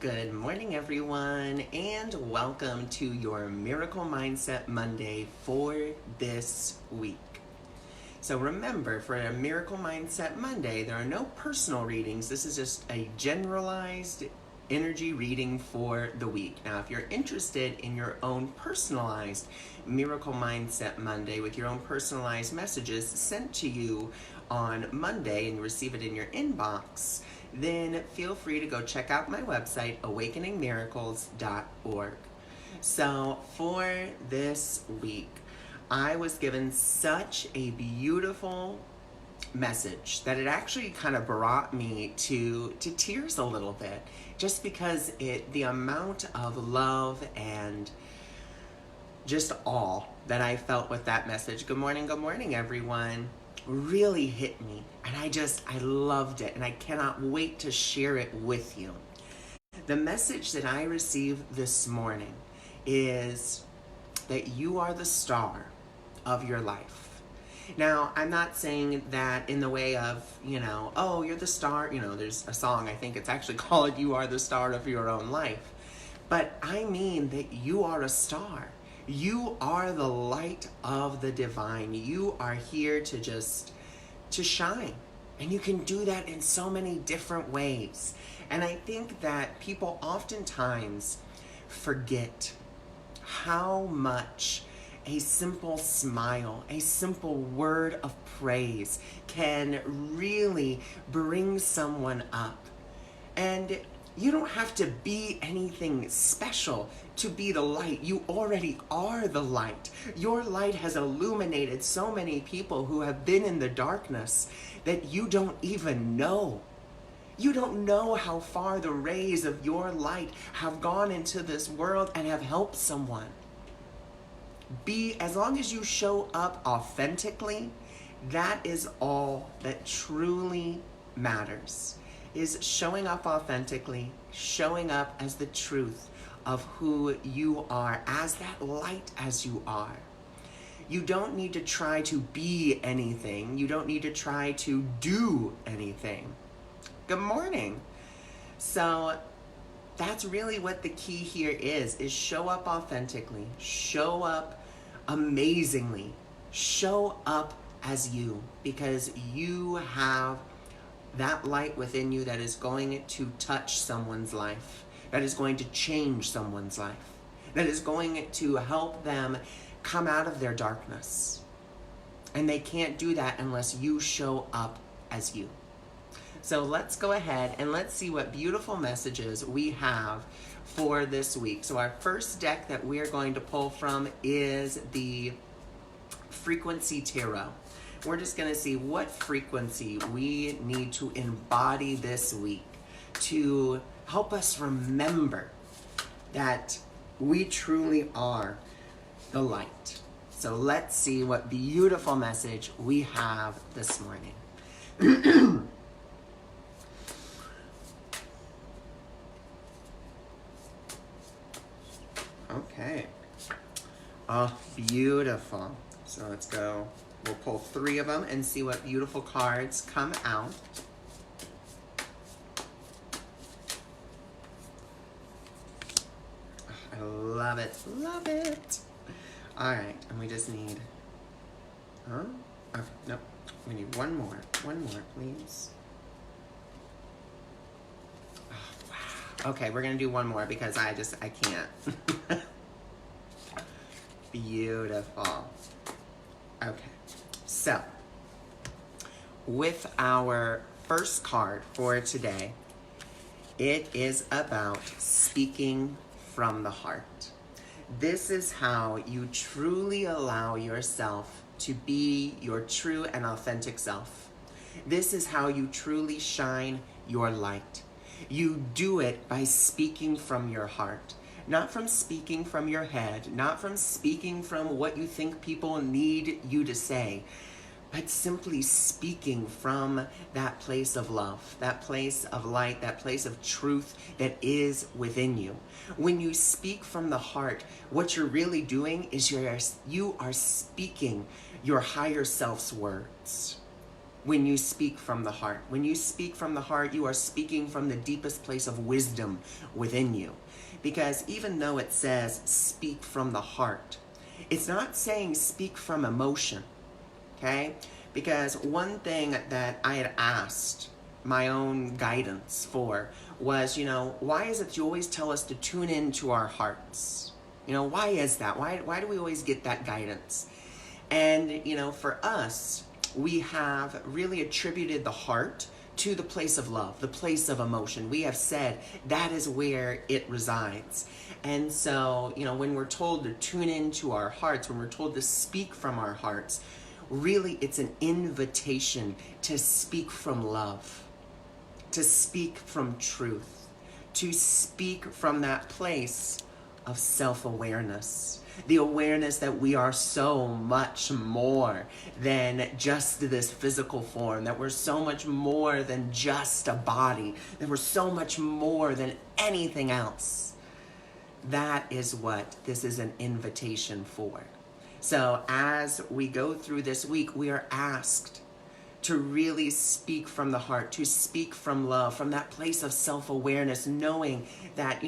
Good morning, everyone, and welcome to your Miracle Mindset Monday for this week. So remember, for a Miracle Mindset Monday, there are no personal readings. This is just a generalized energy reading for the week. Now, if you're interested in your own personalized Miracle Mindset Monday with your own personalized messages sent to you on Monday and you receive it in your inbox, then feel free to go check out my website, awakeningmiracles.org. So for this week, I was given such a beautiful message that it actually kind of brought me to tears a little bit, just because the amount of love and just awe that I felt with that message. Good morning, everyone. Really hit me, and I loved it, and I cannot wait to share it with you. The message that I received this morning is that you are the star of your life. Now, I'm not saying that in the way of, oh, you're the star. There's a song, I think it's actually called You Are the Star of Your Own Life. But I mean that you are a star. You are the light of the divine. You are here to shine. And you can do that in so many different ways. And I think that people oftentimes forget how much a simple smile, a simple word of praise can really bring someone up. And you don't have to be anything special to be the light. You already are the light. Your light has illuminated so many people who have been in the darkness that you don't even know. You don't know how far the rays of your light have gone into this world and have helped someone. As long as you show up authentically, that is all that truly matters. Is showing up authentically, showing up as the truth of who you are, as that light as you are. You don't need to try to be anything. You don't need to try to do anything. Good morning. So that's really what the key here is show up authentically, show up amazingly, show up as you, because you have that light within you that is going to touch someone's life, that is going to change someone's life, that is going to help them come out of their darkness. And they can't do that unless you show up as you. So let's go ahead and let's see what beautiful messages we have for this week. So our first deck that we're going to pull from is the Frequency Tarot. We're just going to see what frequency we need to embody this week to help us remember that we truly are the light. So let's see what beautiful message we have this morning. Okay. Oh, beautiful. So let's go. We'll pull 3 of them and see what beautiful cards come out. I love it. Love it. All right. And we just need... Okay, nope. We need one more. One more, please. Oh, wow. Okay, we're going to do one more because I can't. Beautiful. Okay. So, with our first card for today, it is about speaking from the heart. This is how you truly allow yourself to be your true and authentic self. This is how you truly shine your light. You do it by speaking from your heart. Not from speaking from your head, not from speaking from what you think people need you to say, but simply speaking from that place of love, that place of light, that place of truth that is within you. When you speak from the heart, what you're really doing is you are speaking your higher self's words. when you speak from the heart. When you speak from the heart, you are speaking from the deepest place of wisdom within you. Because even though it says speak from the heart, it's not saying speak from emotion, okay? Because one thing that I had asked my own guidance for was, why is it that you always tell us to tune into our hearts? Why is that? Why do we always get that guidance? And, for us, we have really attributed the heart to the place of love, the place of emotion. We have said that is where it resides. And so, when we're told to tune into our hearts, when we're told to speak from our hearts, really it's an invitation to speak from love, to speak from truth, to speak from that place of self-awareness. The awareness that we are so much more than just this physical form, that we're so much more than just a body, that we're so much more than anything else. That is what this is an invitation for. So as we go through this week, we are asked to really speak from the heart, to speak from love, from that place of self-awareness, knowing that,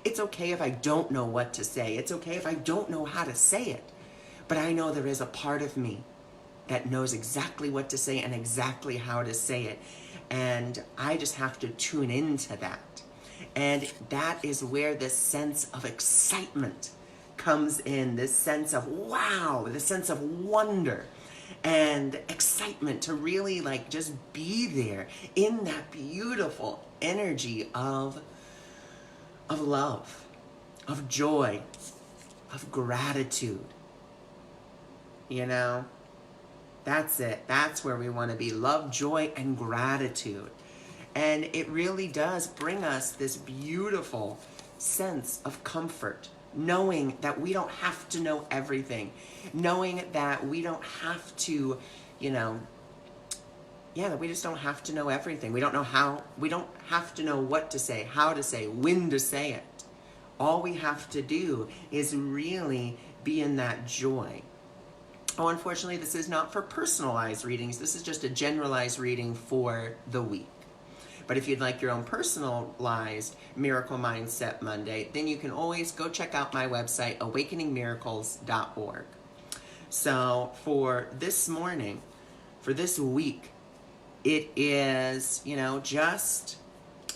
it's okay if I don't know what to say. It's okay if I don't know how to say it. But I know there is a part of me that knows exactly what to say and exactly how to say it. And I just have to tune into that. And that is where this sense of excitement comes in, this sense of wow, this sense of wonder and excitement to really just be there in that beautiful energy of love, of joy, of gratitude. That's it. That's where we want to be. Love, joy, and gratitude. And it really does bring us this beautiful sense of comfort, knowing that we don't have to know everything, knowing that we don't have to, that we just don't have to know everything. We don't have to know what to say, how to say, when to say it. All we have to do is really be in that joy. Oh, unfortunately, this is not for personalized readings. This is just a generalized reading for the week. But if you'd like your own personalized Miracle Mindset Monday, then you can always go check out my website, awakeningmiracles.org. So for this morning, for this week, it is, just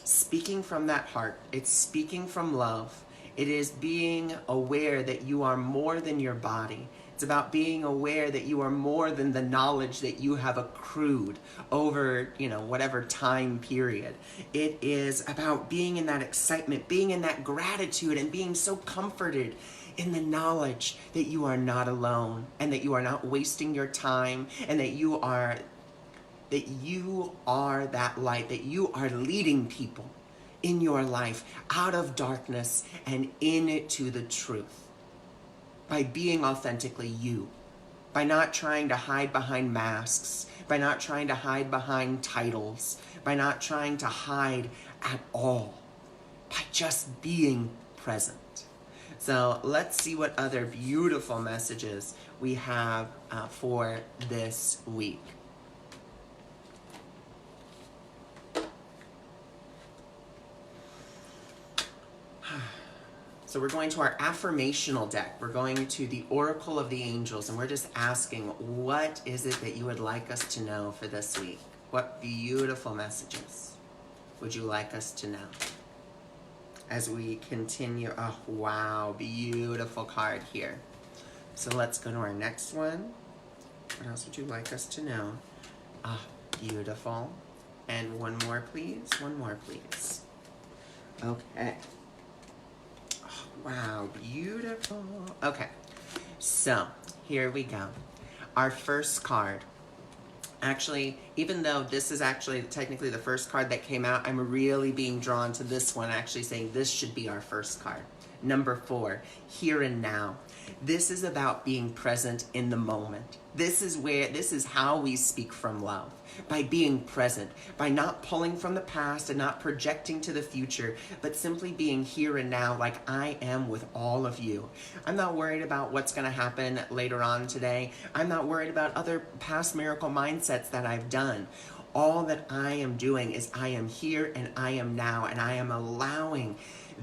speaking from that heart. It's speaking from love. It is being aware that you are more than your body. It's about being aware that you are more than the knowledge that you have accrued over, whatever time period. It is about being in that excitement, being in that gratitude, and being so comforted in the knowledge that you are not alone and that you are not wasting your time and that you are that light, that you are leading people in your life out of darkness and into the truth. By being authentically you, by not trying to hide behind masks, by not trying to hide behind titles, by not trying to hide at all, by just being present. So let's see what other beautiful messages we have for this week. So we're going to our affirmational deck. We're going to the Oracle of the Angels, and we're just asking, what is it that you would like us to know for this week? What beautiful messages would you like us to know? As we continue, oh wow, beautiful card here. So let's go to our next one. What else would you like us to know? Ah, beautiful. And one more, please. One more, please. Okay. Wow, beautiful. Okay, so here we go. Our first card. Actually, even though this is actually technically the first card that came out, I'm really being drawn to this one, actually saying this should be our first card. Number 4, here and now. This is about being present in the moment. This is how we speak from love. by being present, by not pulling from the past and not projecting to the future, but simply being here and now like I am with all of you. I'm not worried about what's going to happen later on today. I'm not worried about other past miracle mindsets that I've done. All that I am doing is I am here and I am now, and I am allowing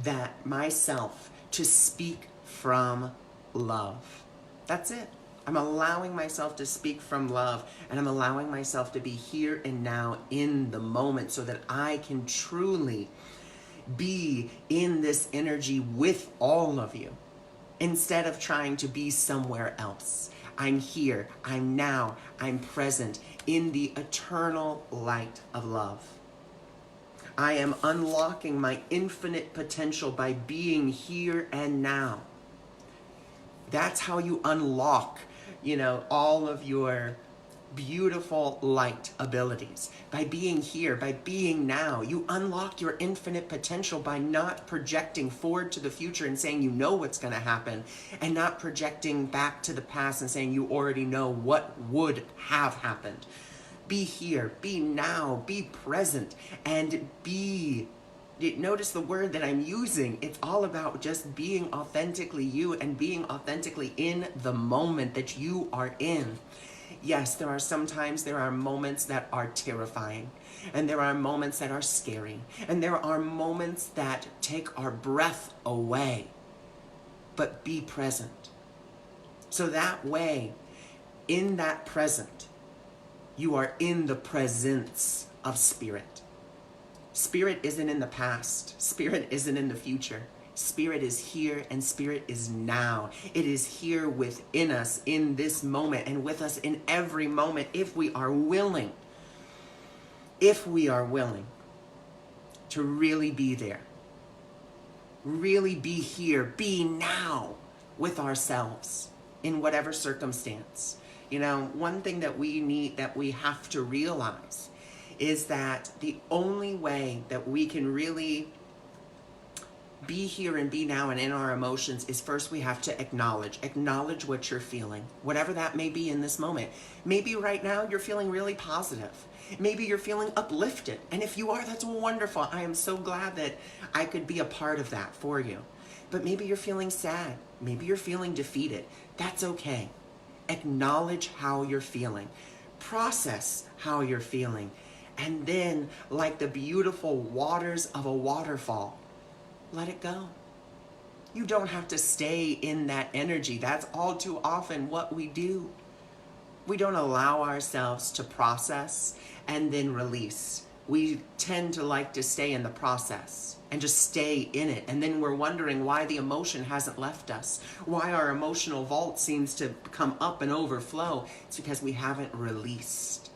that myself to speak from love. That's it. I'm allowing myself to speak from love, and I'm allowing myself to be here and now in the moment so that I can truly be in this energy with all of you instead of trying to be somewhere else. I'm here, I'm now, I'm present in the eternal light of love. I am unlocking my infinite potential by being here and now. That's how you unlock, all of your beautiful light abilities. By being here, by being now, you unlock your infinite potential by not projecting forward to the future and saying you know what's going to happen, and not projecting back to the past and saying you already know what would have happened. Be here, be now, be present, and notice the word that I'm using. It's all about just being authentically you and being authentically in the moment that you are in. Yes, there are moments that are terrifying, and there are moments that are scary, and there are moments that take our breath away. But be present. So that way, in that present, you are in the presence of spirit. Spirit isn't in the past. Spirit isn't in the future. Spirit is here and spirit is now. It is here within us in this moment and with us in every moment if we are willing. If we are willing to really be there. Really be here. Be now with ourselves in whatever circumstance. One thing that we have to realize is that the only way that we can really be here and be now and in our emotions is first we have to acknowledge what you're feeling, whatever that may be in this moment. Maybe right now you're feeling really positive. Maybe you're feeling uplifted. And if you are, that's wonderful. I am so glad that I could be a part of that for you. But maybe you're feeling sad. Maybe you're feeling defeated. That's okay. Acknowledge how you're feeling. Process how you're feeling. And then, like the beautiful waters of a waterfall, let it go. You don't have to stay in that energy. That's all too often what we do. We don't allow ourselves to process and then release. We tend to like to stay in the process and just stay in it. And then we're wondering why the emotion hasn't left us, why our emotional vault seems to come up and overflow. It's because we haven't released.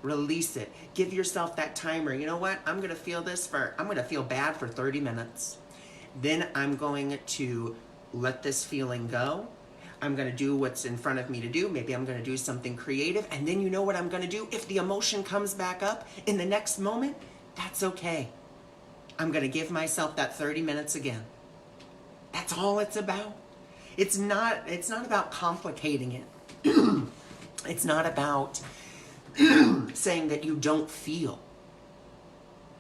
Release it. Give yourself that timer. You know what? I'm going to feel bad for 30 minutes. Then I'm going to let this feeling go. I'm going to do what's in front of me to do. Maybe I'm going to do something creative. And then you know what I'm going to do? If the emotion comes back up in the next moment, that's okay. I'm going to give myself that 30 minutes again. That's all it's about. It's not about complicating it. It's not about saying that you don't feel.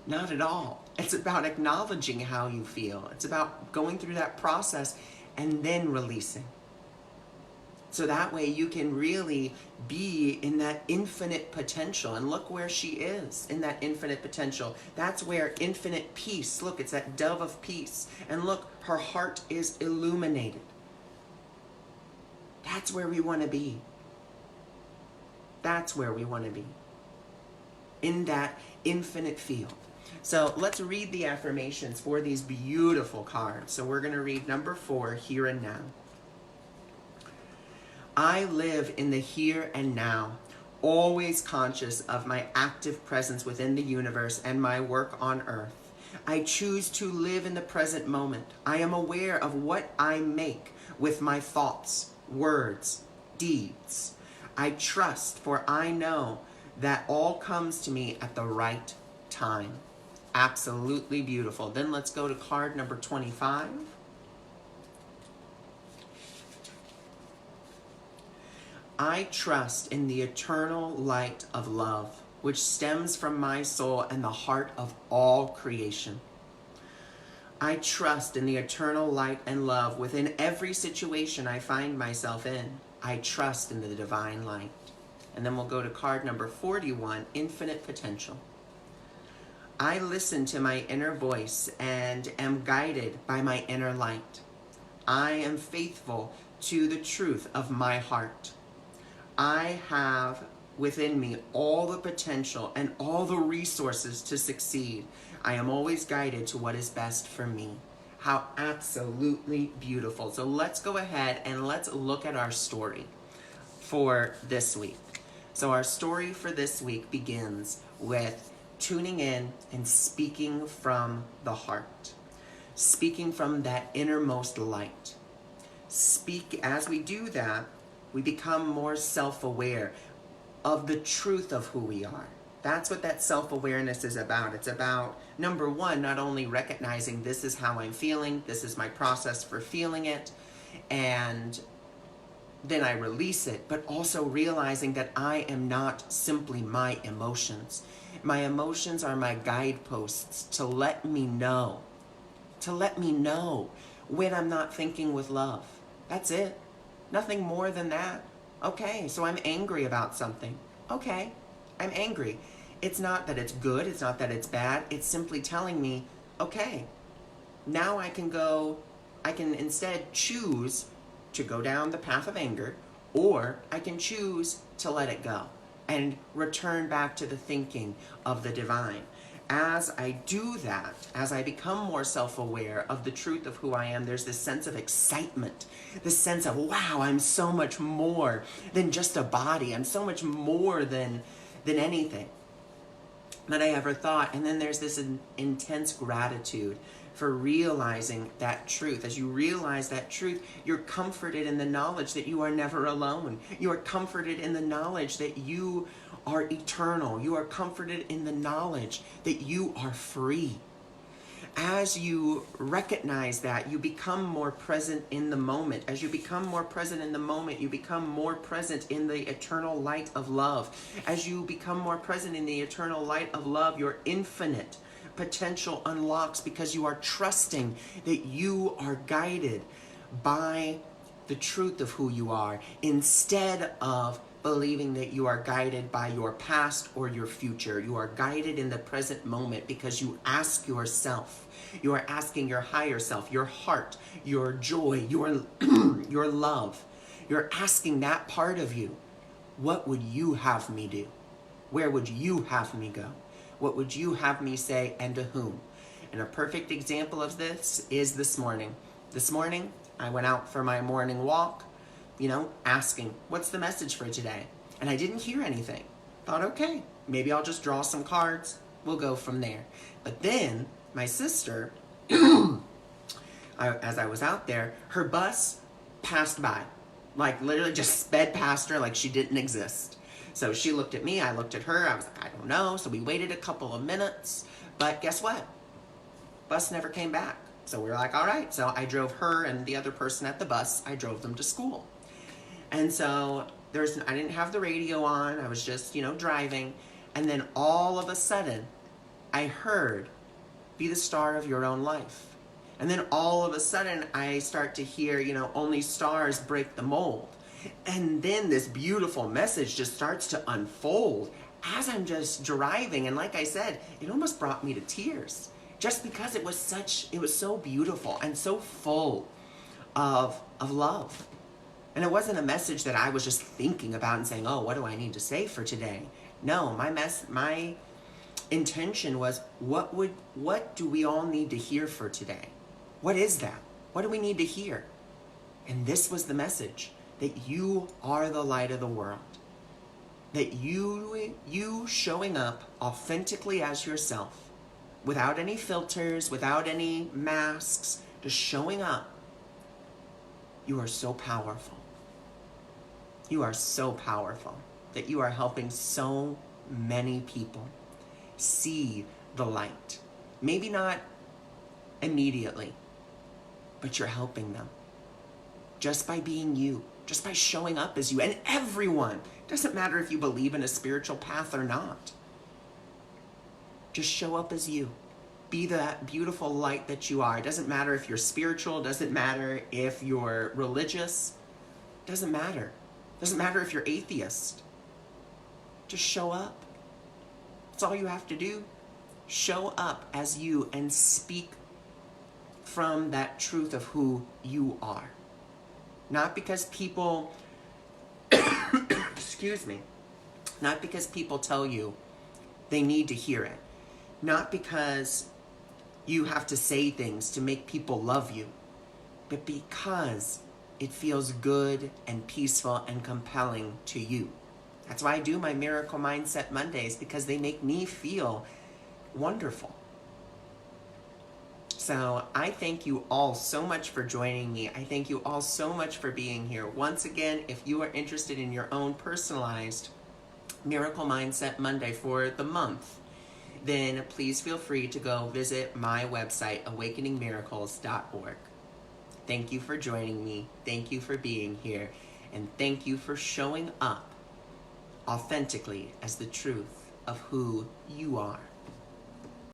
Not at all. It's about acknowledging how you feel. It's about going through that process and then releasing. So that way you can really be in that infinite potential. And look where she is in that infinite potential. That's where infinite peace, look, it's that dove of peace. And look, her heart is illuminated. That's where we want to be. That's where we want to be. In that infinite field. So let's read the affirmations for these beautiful cards. So we're going to read number 4, here and now. I live in the here and now, always conscious of my active presence within the universe and my work on earth. I choose to live in the present moment. I am aware of what I make with my thoughts, words, deeds. I trust, for I know that all comes to me at the right time. Absolutely beautiful. Then let's go to card number 25. I trust in the eternal light of love. which stems from my soul and the heart of all creation. I trust in the eternal light and love within every situation I find myself in. I trust in the divine light. And then we'll go to card number 41, infinite potential. I listen to my inner voice and am guided by my inner light. I am faithful to the truth of my heart. I have within me all the potential and all the resources to succeed. I am always guided to what is best for me. How absolutely beautiful. So let's go ahead and let's look at our story for this week. So our story for this week begins with tuning in and speaking from the heart. Speaking from that innermost light. As we do that, we become more self-aware of the truth of who we are. That's what that self-awareness is about. It's about, number one, not only recognizing this is how I'm feeling, this is my process for feeling it, and then I release it, but also realizing that I am not simply my emotions. My emotions are my guideposts to let me know when I'm not thinking with love. That's it. Nothing more than that. Okay, so I'm angry about something. Okay, I'm angry. It's not that it's good, it's not that it's bad, it's simply telling me, okay, now I can instead choose to go down the path of anger, or I can choose to let it go and return back to the thinking of the divine. As I do that, as I become more self-aware of the truth of who I am, there's this sense of excitement, this sense of, wow, I'm so much more than just a body. I'm so much more than anything that I ever thought. And then there's this intense gratitude for realizing that truth. As you realize that truth, you're comforted in the knowledge that you are never alone. You are comforted in the knowledge that you are eternal. You are comforted in the knowledge that you are free. As you recognize that, you become more present in the moment. As you become more present in the moment, you become more present in the eternal light of love. As you become more present in the eternal light of love, your infinite potential unlocks because you are trusting that you are guided by the truth of who you are instead of believing that you are guided by your past or your future. You are guided in the present moment because you ask yourself, you are asking your higher self, your heart, your joy, your love. You're asking that part of you, what would you have me do? Where would you have me go? What would you have me say and to whom? And a perfect example of this is this morning. This morning, I went out for my morning walk, asking, what's the message for today? And I didn't hear anything. Thought, okay, maybe I'll just draw some cards. We'll go from there. But then my sister, as I was out there, her bus passed by. Like literally just sped past her like she didn't exist. So she looked at me, I looked at her, I was like, I don't know. So we waited a couple of minutes, but guess what? Bus never came back. So we were like, all right. So I drove her and the other person at the bus, I drove them to school. And so I didn't have the radio on. I was just, driving. And then all of a sudden, I heard, be the star of your own life. And then all of a sudden, I start to hear, only stars break the mold. And then this beautiful message just starts to unfold as I'm just driving. And like I said, it almost brought me to tears just because it was so beautiful and so full of love. And it wasn't a message that I was just thinking about and saying, oh, what do I need to say for today? No, my intention was, what do we all need to hear for today? What is that? What do we need to hear? And this was the message, that you are the light of the world. That you showing up authentically as yourself, without any filters, without any masks, just showing up, you are so powerful. You are so powerful that you are helping so many people see the light. Maybe not immediately, but you're helping them. Just by being you, just by showing up as you. And everyone, doesn't matter if you believe in a spiritual path or not. Just show up as you. Be that beautiful light that you are. It doesn't matter if you're spiritual, doesn't matter if you're religious, doesn't matter. Doesn't matter if you're atheist. Just show up. That's all you have to do. Show up as you and speak from that truth of who you are. Not because people, excuse me, not because people tell you they need to hear it. Not because you have to say things to make people love you, but because it feels good and peaceful and compelling to you. That's why I do my Miracle Mindset Mondays, because they make me feel wonderful. So I thank you all so much for joining me. I thank you all so much for being here. Once again, if you are interested in your own personalized Miracle Mindset Monday for the month, then please feel free to go visit my website, awakeningmiracles.org. Thank you for joining me. Thank you for being here. And thank you for showing up authentically as the truth of who you are.